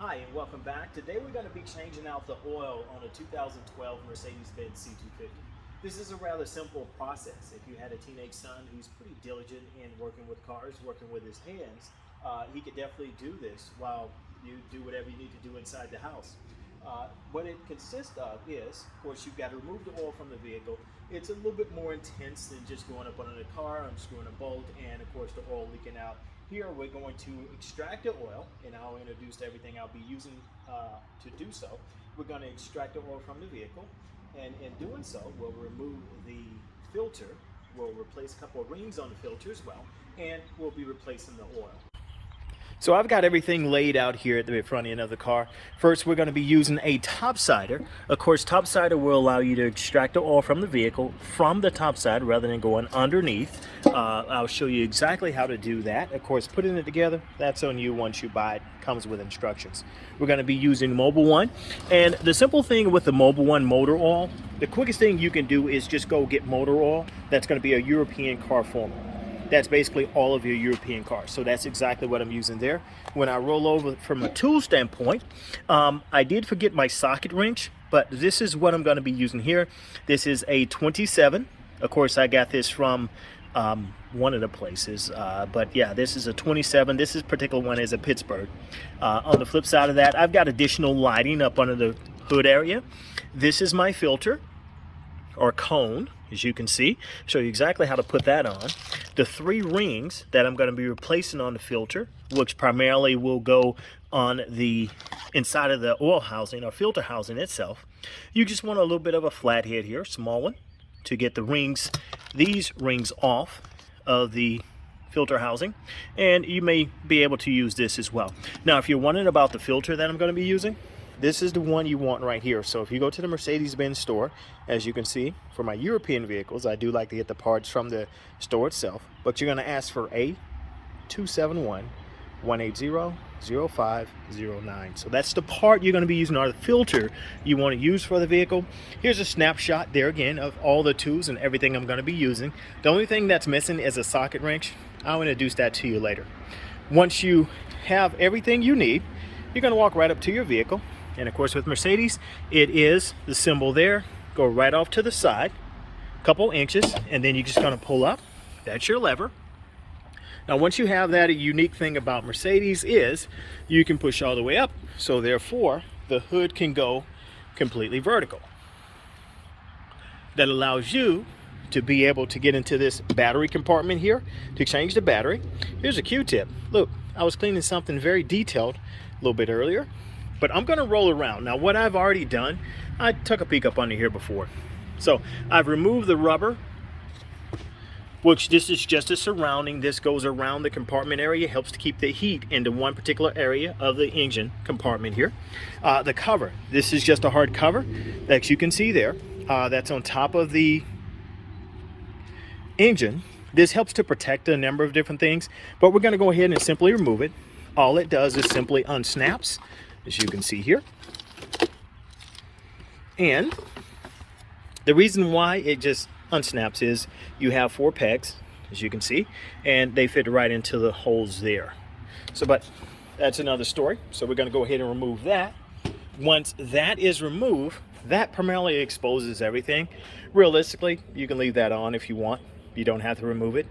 Hi and welcome back. Today we're going to be changing out the oil on a 2012 Mercedes-Benz C250. This is a rather simple process. If you had a teenage son who's pretty diligent in working with cars, working with his hands, he could definitely do this while you do whatever you need to do inside the house. What it consists of is, of course, you've got to remove the oil from the vehicle. It's a little bit more intense than just going up under the car, unscrewing a bolt, and of course the oil leaking out. Here we're going to extract the oil, and I'll introduce everything I'll be using to do so. We're going to extract the oil from the vehicle, and in doing so, we'll remove the filter. We'll replace a couple of rings on the filter as well, and we'll be replacing the oil. So I've got everything laid out here at the front end of the car. First, we're going to be using a topsider. Of course, topsider will allow you to extract the oil from the vehicle from the topside rather than going underneath. I'll show you exactly how to do that. Of course, putting it together, that's on you once you buy it. Comes with instructions. We're going to be using Mobil 1. And the simple thing with the Mobil 1 motor oil, the quickest thing you can do is just go get motor oil. That's going to be a European car formula. That's basically all of your European cars. So that's exactly what I'm using there. When I roll over from a tool standpoint, I did forget my socket wrench, but this is what I'm going to be using here. This is a 27. Of course, I got this from one of the places, but yeah, this is a 27. This particular one is a Pittsburgh. On the flip side of that, I've got additional lighting up under the hood area. This is my filter or cone, as you can see. Show you exactly how to put that on. The 3 rings that I'm going to be replacing on the filter, which primarily will go on the inside of the oil housing or filter housing itself. You just want a little bit of a flat head here, small one, to get the rings, these rings off of the filter housing, and you may be able to use this as well. Now, if you're wondering about the filter that I'm going to be using, this is the one you want right here. So if you go to the Mercedes-Benz store, as you can see, for my European vehicles, I do like to get the parts from the store itself, but you're going to ask for A271-180-0509. So that's the part you're going to be using, or the filter you want to use for the vehicle. Here's a snapshot there again of all the tools and everything I'm going to be using. The only thing that's missing is a socket wrench. I'll introduce that to you later. Once you have everything you need, you're going to walk right up to your vehicle. And of course, with Mercedes, it is the symbol there. Go right off to the side, a couple inches, and then you're just going to pull up. That's your lever. Now, once you have that, a unique thing about Mercedes is you can push all the way up. So therefore, the hood can go completely vertical. That allows you to be able to get into this battery compartment here to change the battery. Here's a Q-tip. Look, I was cleaning something very detailed a little bit earlier, but I'm going to roll around. Now, what I've already done, I took a peek up under here before. So I've removed the rubber, which this is just a surrounding. This goes around the compartment area, helps to keep the heat into one particular area of the engine compartment here. The cover, this is just a hard cover that you can see there. That's on top of the engine. This helps to protect a number of different things, but we're going to go ahead and simply remove it. All it does is simply unsnaps, as you can see here. And the reason why it just unsnaps is you have 4 pegs, as you can see, and they fit right into the holes there. So, but that's another story. So we're going to go ahead and remove that. Once that is removed, that primarily exposes everything. Realistically, you can leave that on if you want. You don't have to remove it.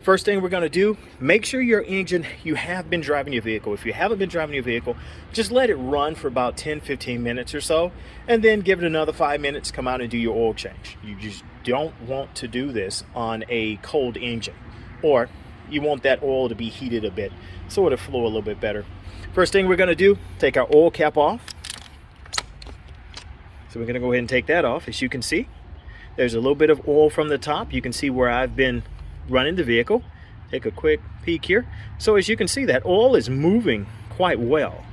First thing we're going to do, make sure your engine, you have been driving your vehicle. If you haven't been driving your vehicle, just let it run for about 10-15 minutes or so, and then give it another 5 minutes, come out and do your oil change. You just don't want to do this on a cold engine, or you want that oil to be heated a bit so it'll flow a little bit better. First thing we're going to do, take our oil cap off. So we're going to go ahead and take that off. As you can see, there's a little bit of oil from the top. You can see where I've been running the vehicle. Take a quick peek here. So as you can see, that oil is moving quite well.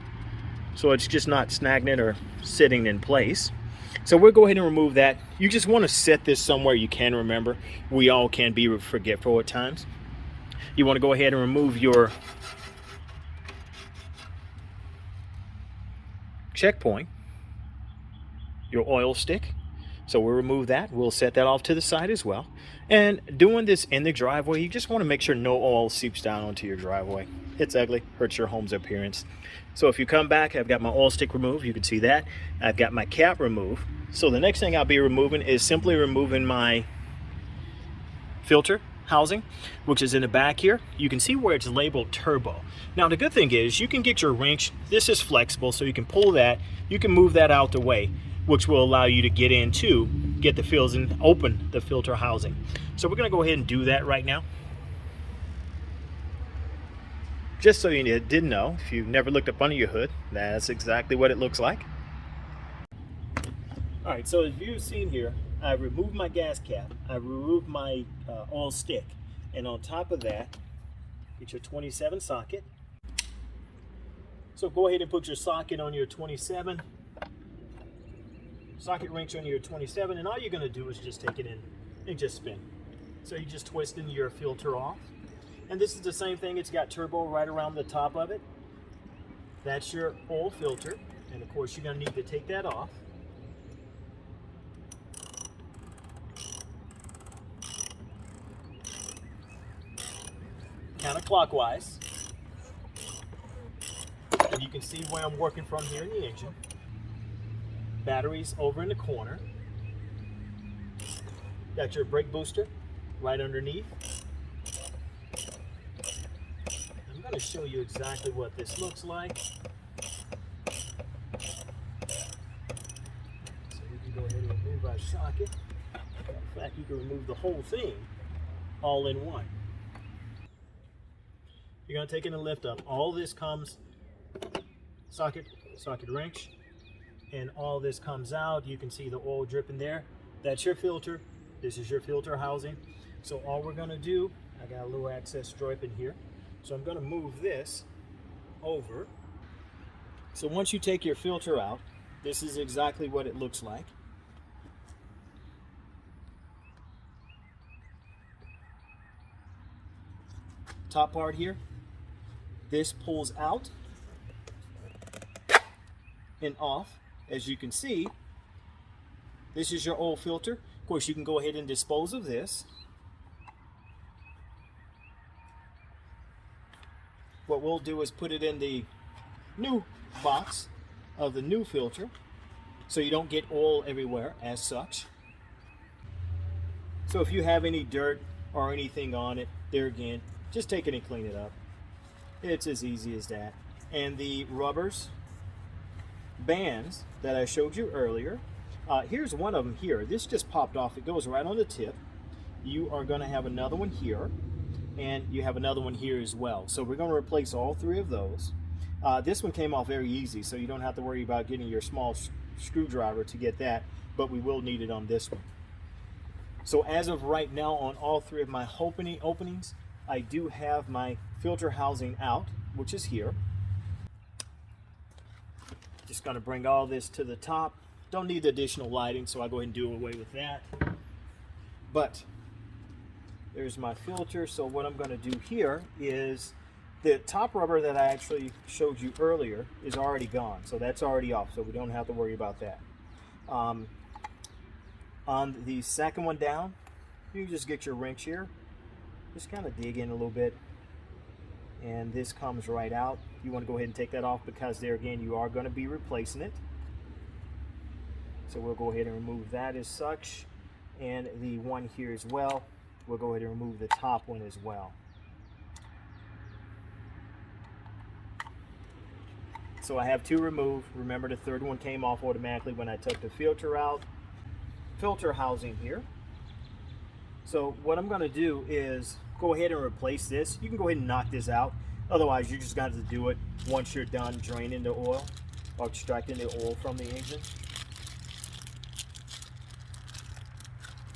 So it's just not stagnant or sitting in place. So we'll go ahead and remove that. You just want to set this somewhere you can remember. We all can be forgetful at times. You want to go ahead and remove your checkpoint, your oil stick. So we'll remove that. We'll set that off to the side as well. And doing this in the driveway, you just want to make sure no oil seeps down onto your driveway. It's ugly, hurts your home's appearance. So if you come back, I've got my oil stick removed. You can see that. I've got my cap removed. So the next thing I'll be removing is simply removing my filter housing, which is in the back here. You can see where it's labeled turbo. Now the good thing is you can get your wrench. This is flexible, so you can pull that. You can move that out the way, which will allow you to get in to get the fills and open the filter housing. So we're going to go ahead and do that right now. Just so you didn't know, if you've never looked up under your hood, that's exactly what it looks like. All right, so as you've seen here, I removed my gas cap, I removed my oil stick, and on top of that, get your 27 socket. So go ahead and put your socket on your 27, socket wrench on your 27, and all you're going to do is just take it in and just spin. So you're just twisting your filter off. And this is the same thing, it's got turbo right around the top of it. That's your oil filter, and of course you're going to need to take that off. Counterclockwise. And you can see where I'm working from here in the engine. Batteries over in the corner. Got your brake booster right underneath. I'm going to show you exactly what this looks like. So we can go ahead and remove our socket. In fact, you can remove the whole thing all in one. You're going to take in a lift up. All this comes socket wrench, and all this comes out. You can see the oil dripping there. That's your filter. This is your filter housing. So all we're going to do, I got a little access stripe in here. So I'm going to move this over. So once you take your filter out, this is exactly what it looks like. Top part here. This pulls out and off. As you can see, this is your oil filter. Of course, you can go ahead and dispose of this. What we'll do is put it in the new box of the new filter so you don't get oil everywhere as such. So if you have any dirt or anything on it, there again, just take it and clean it up. It's as easy as that. And the rubbers, bands that I showed you earlier, here's one of them here. This just popped off. It goes right on the tip. You are going to have another one here, and you have another one here as well. So we're going to replace all three of those. This one came off very easy, so you don't have to worry about getting your small screwdriver to get that, but we will need it on this one. So as of right now, on all three of my openings, I do have my filter housing out, which is here. Just going to bring all this to the top. Don't need additional lighting, so I'll go ahead and do away with that. But there's my filter. So what I'm going to do here is the top rubber that I actually showed you earlier is already gone. So that's already off, so we don't have to worry about that. On the second one down, you just get your wrench here. Just kind of dig in a little bit, and this comes right out. You want to go ahead and take that off because there again you are going to be replacing it. So we'll go ahead and remove that as such, and the one here as well. We'll go ahead and remove the top one as well. So I have two removed. Remember, the third one came off automatically when I took the filter out. Filter housing here. So what I'm going to do is go ahead and replace this. You can go ahead and knock this out. Otherwise, you just got to do it once you're done draining the oil or extracting the oil from the engine.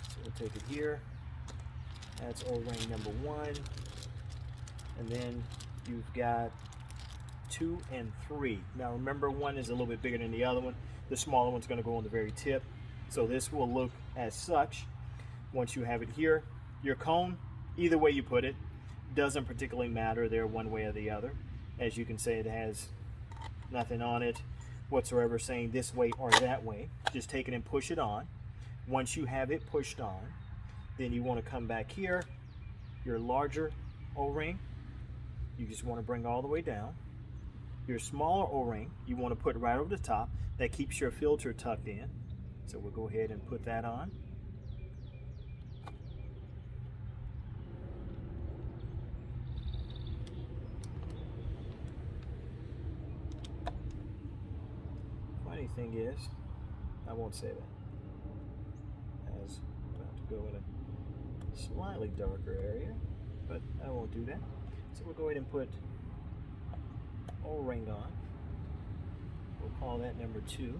So we'll take it here. That's oil ring number 1. And then you've got 2 and 3. Now remember, 1 is a little bit bigger than the other one. The smaller one's going to go on the very tip. So this will look as such. Once you have it here, your cone, either way you put it, doesn't particularly matter there one way or the other. As you can see, it has nothing on it whatsoever saying this way or that way. Just take it and push it on. Once you have it pushed on, then you want to come back here, your larger O-ring, you just want to bring all the way down. Your smaller O-ring, you want to put right over the top. That keeps your filter tucked in. So we'll go ahead and put that on. Funny thing is, I won't say that. As I'm about to go in a slightly darker area, but I won't do that. So we'll go ahead and put O-ring on. We'll call that number 2.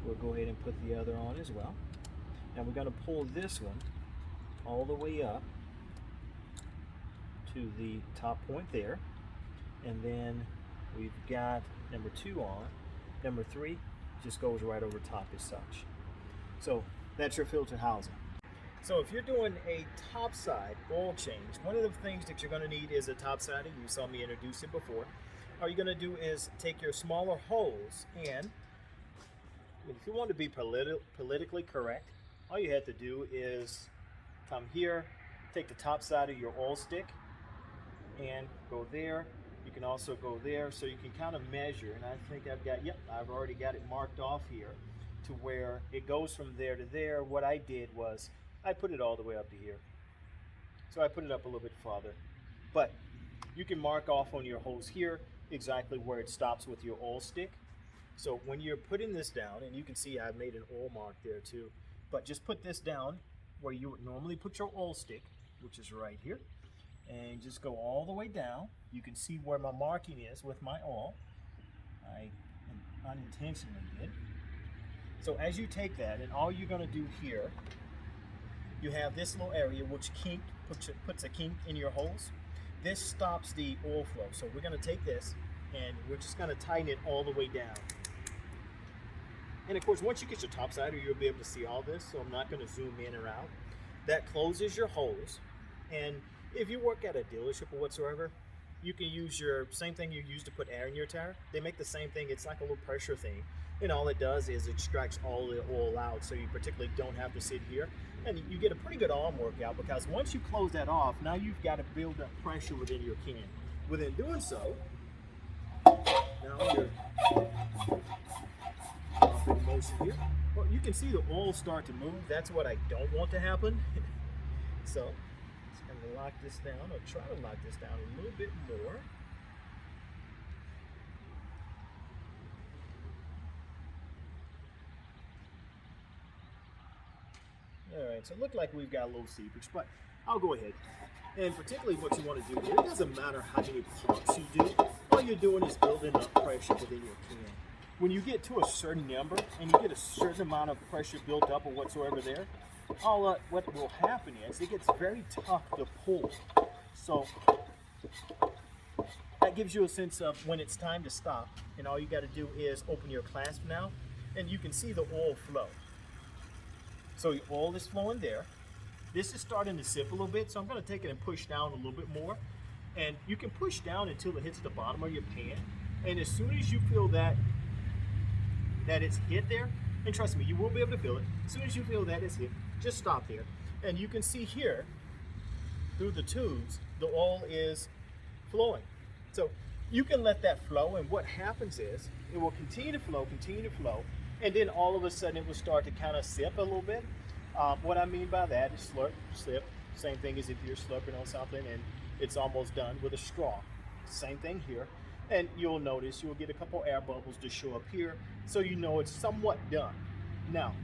We'll go ahead and put the other on as well. Now we're going to pull this one all the way up to the top point there. And then we've got number 2 on. Number 3 just goes right over top as such. So that's your filter housing. So if you're doing a topside oil change, one of the things that you're going to need is a topsider. You saw me introduce it before. All you're going to do is take your smaller hose, and if you want to be politically correct, all you have to do is come here, take the top side of your oil stick and go there. You can also go there, so you can kind of measure, and I think I've already got it marked off here to where it goes from there to there. What I did was I put it all the way up to here. So I put it up a little bit farther. But you can mark off on your hose here exactly where it stops with your oil stick. So when you're putting this down, and you can see I've made an oil mark there too, but just put this down where you would normally put your oil stick, which is right here, and just go all the way down. You can see where my marking is with my oil. I unintentionally did. So as you take that, and all you're going to do here, you have this little area which puts a kink in your hose. This stops the oil flow. So we're going to take this and we're just going to tighten it all the way down. And of course, once you get your topsider, you'll be able to see all this, so I'm not going to zoom in or out. That closes your hose. And if you work at a dealership or whatsoever, you can use your same thing you use to put air in your tire. They make the same thing. It's like a little pressure thing. And all it does is it extracts all the oil out, so you particularly don't have to sit here. And you get a pretty good arm workout, because once you close that off, now you've got to build up pressure within your can. Within doing so, now you're in motion here. Well, you can see the oil start to move. That's what I don't want to happen. So just going to lock this down, or try to lock this down a little bit more. All right, so it looked like we've got a little seepage, but I'll go ahead. And particularly what you want to do here, it doesn't matter how many pumps you do. All you're doing is building up pressure within your can. When you get to a certain number and you get a certain amount of pressure built up or whatsoever there, what will happen is it gets very tough to pull. So that gives you a sense of when it's time to stop, and all you got to do is open your clasp now, and you can see the oil flow. So your oil is flowing there. This is starting to sip a little bit, so I'm going to take it and push down a little bit more. And you can push down until it hits the bottom of your pan. And as soon as you feel that it's hit there, and trust me, you will be able to feel it. As soon as you feel that it's hit, just stop there. And you can see here, through the tubes, the oil is flowing. So you can let that flow, and what happens is it will continue to flow, and then all of a sudden it will start to kind of sip a little bit. What I mean by that is slurp, sip. Same thing as if you're slurping on something and it's almost done with a straw. Same thing here. And you'll notice you'll get a couple air bubbles to show up here, so you know it's somewhat done. Now,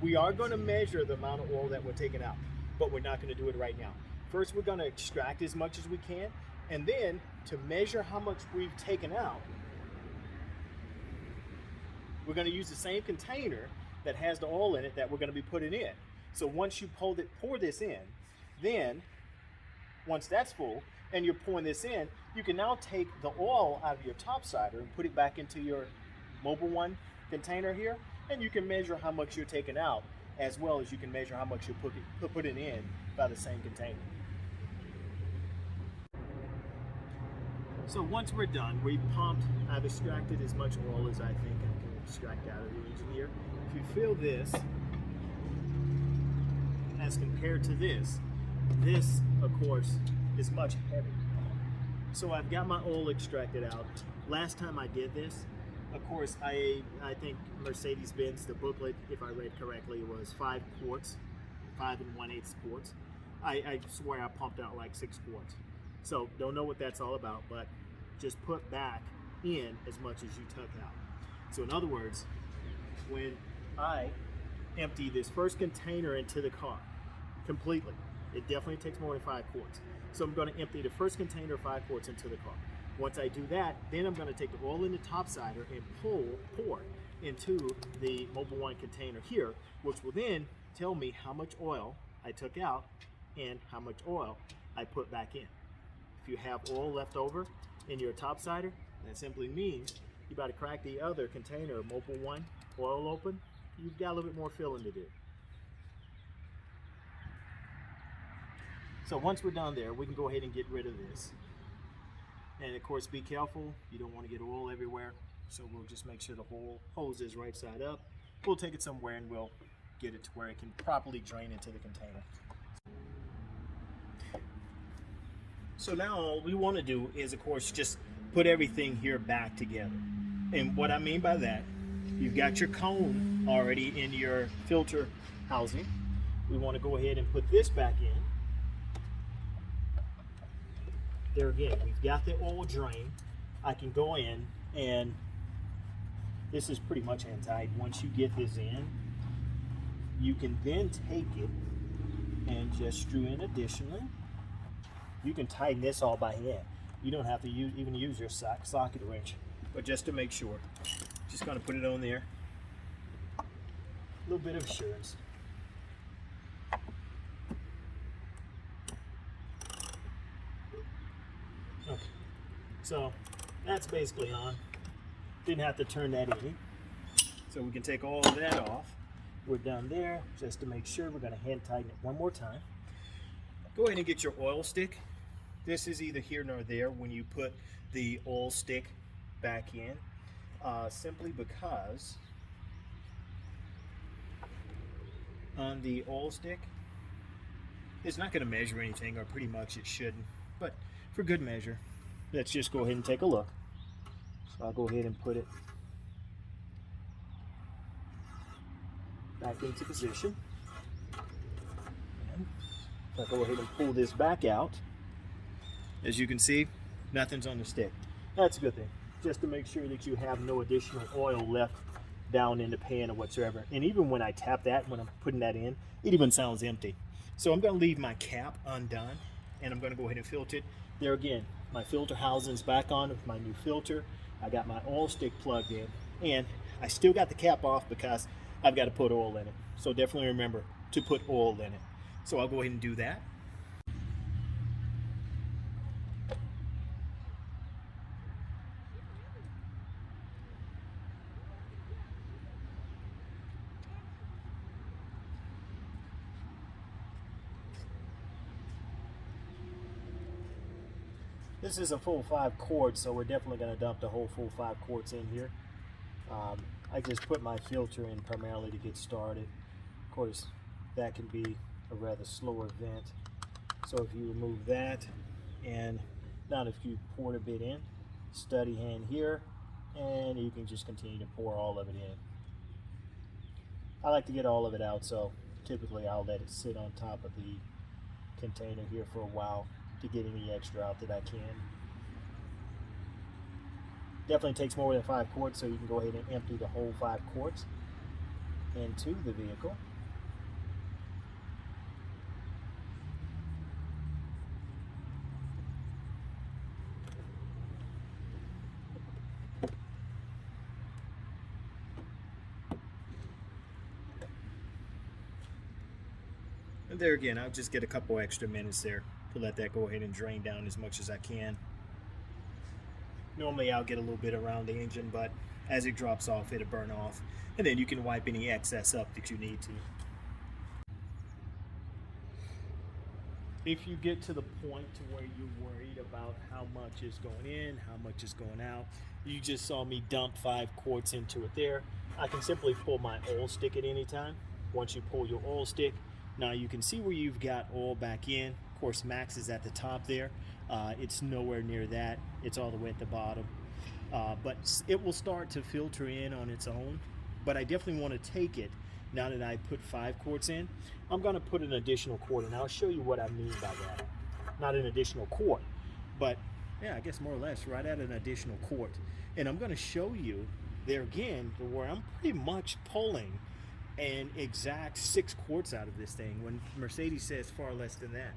we are going to measure the amount of oil that we're taking out, but we're not going to do it right now. First, we're going to extract as much as we can, and then to measure how much we've taken out, we're going to use the same container that has the oil in it that we're going to be putting in. So once you pour this in, then once that's full and you're pouring this in, you can now take the oil out of your topsider and put it back into your Mobile One container here, and you can measure how much you're taking out, as well as you can measure how much you're putting in by the same container. So once we're done, we've pumped, I've extracted as much oil as I think I can extract out of the engine here. If you feel this, as compared to this, this of course is much heavier. So I've got my oil extracted out. Last time I did this, of course, I think Mercedes-Benz, the booklet, if I read correctly, was 5 quarts, 5 1/8 quarts. I swear I pumped out like 6 quarts. So don't know what that's all about, but just put back in as much as you took out. So in other words, when I empty this first container into the car completely, it definitely takes more than 5 quarts. So I'm going to empty the first container 5 quarts into the car. Once I do that, then I'm going to take the oil in the topsider and pour into the Mobil 1 container here, which will then tell me how much oil I took out and how much oil I put back in. If you have oil left over in your topsider, that simply means you got to crack the other container, Mobil 1 oil open. You've got a little bit more filling to do. So once we're done there, we can go ahead and get rid of this. And of course, be careful. You don't want to get oil everywhere. So we'll just make sure the whole hose is right side up. We'll take it somewhere and we'll get it to where it can properly drain into the container. So now all we want to do is, of course, just put everything here back together. And what I mean by that, you've got your cone already in your filter housing. We want to go ahead and put this back in. There again, we've got the oil drain. I can go in, and this is pretty much hand tight. Once you get this in, you can then take it and just screw in additionally. You can tighten this all by hand. You don't have to even use your socket wrench, but just to make sure, just going to put it on there. A little bit of assurance. Okay, so that's basically on. Didn't have to turn that in. So we can take all of that off. We're done there. Just to make sure, we're going to hand tighten it one more time. Go ahead and get your oil stick. This is either here nor there when you put the oil stick back in, simply because on the oil stick, it's not going to measure anything, or pretty much it shouldn't, but for good measure, let's just go ahead and take a look. So I'll go ahead and put it back into position. And I'll go ahead and pull this back out. As you can see, nothing's on the stick. That's a good thing, just to make sure that you have no additional oil left down in the pan or whatsoever. And even when I tap that, when I'm putting that in, it even sounds empty. So I'm going to leave my cap undone, and I'm going to go ahead and filter it. There again, my filter housing's back on with my new filter. I got my oil stick plugged in, and I still got the cap off because I've got to put oil in it. So definitely remember to put oil in it. So I'll go ahead and do that. This is a full 5 quarts, so we're definitely going to dump the whole full 5 quarts in here. I just put my filter in primarily to get started. Of course, that can be a rather slower vent. So if you remove that, and now if you pour a bit in, steady hand here, and you can just continue to pour all of it in. I like to get all of it out, so typically I'll let it sit on top of the container here for a while to get any extra out that I can. Definitely takes more than 5 quarts, so you can go ahead and empty the whole 5 quarts into the vehicle. And there again, I'll just get a couple extra minutes there to let that go ahead and drain down as much as I can. Normally I'll get a little bit around the engine, but as it drops off, it'll burn off. And then you can wipe any excess up that you need to. If you get to the point to where you're worried about how much is going in, how much is going out, you just saw me dump 5 quarts into it there. I can simply pull my oil stick at any time. Once you pull your oil stick, Now you can see where you've got oil back in. Of course, max is at the top there. It's nowhere near that. It's all the way at the bottom. But it will start to filter in on its own. But I definitely want to take it. Now that I put 5 quarts in, I'm going to put an additional quart in. I'll show you what I mean by that. Not an additional quart, but yeah, I guess more or less right at an additional quart. And I'm going to show you there again where I'm pretty much pulling an exact 6 quarts out of this thing when Mercedes says far less than that.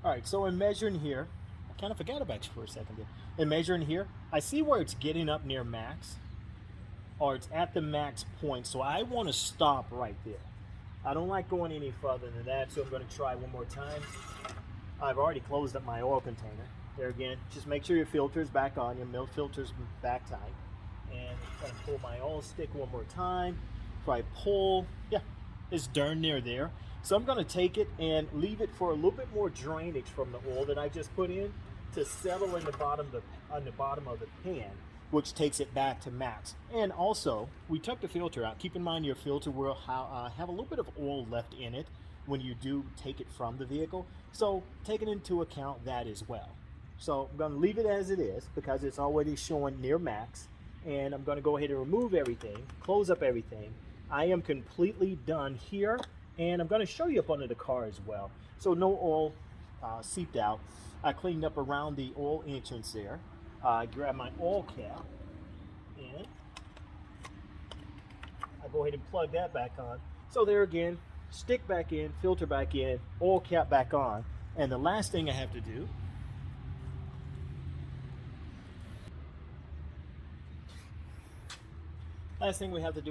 All right, so in measuring here, I kind of forgot about you for a second there. In measuring here, I see where it's getting up near max, or it's at the max point, so I want to stop right there. I don't like going any further than that, so I'm going to try one more time. I've already closed up my oil container. There again, just make sure your filter's back on, your milk filter's back tight. And I'm going to pull my oil stick one more time. If I pull, yeah, it's darn near there. So I'm going to take it and leave it for a little bit more drainage from the oil that I just put in to settle in the bottom of the pan, which takes it back to max. And also, we took the filter out. Keep in mind your filter will have a little bit of oil left in it when you do take it from the vehicle. So taking into account that as well. So I'm going to leave it as it is because it's already showing near max. And I'm going to go ahead and remove everything, close up everything. I am completely done here. And I'm going to show you up under the car as well. So no oil seeped out. I cleaned up around the oil entrance there. I grabbed my oil cap and I go ahead and plug that back on. So there again, stick back in, filter back in, oil cap back on. And the last thing I have to do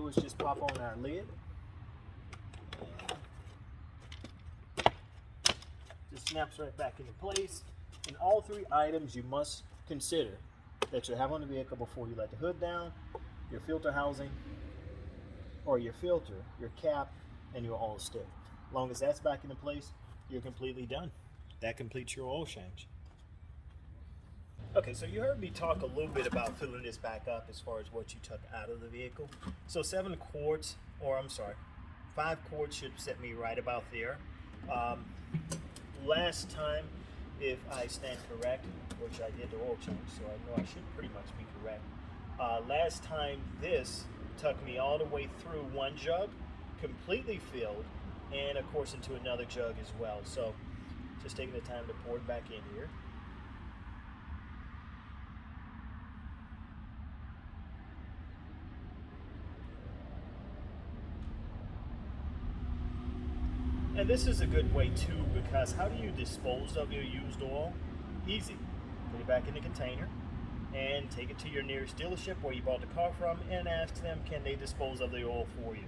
is just pop on our lid. Just snaps right back into place. And all 3 items you must consider that you have on the vehicle before you let the hood down: your filter housing, or your filter, your cap, and your oil stick. As long as that's back into place, you're completely done. That completes your oil change. Okay, so you heard me talk a little bit about filling this back up as far as what you took out of the vehicle. So 5 quarts should set me right about there. Last time, if I stand correct, which I did the oil change, so I know I should pretty much be correct. Last time, this took me all the way through 1 jug, completely filled, and of course into another jug as well. So just taking the time to pour it back in here. And this is a good way too, because how do you dispose of your used oil? Easy. Put it back in the container and take it to your nearest dealership where you bought the car from and ask them, can they dispose of the oil for you?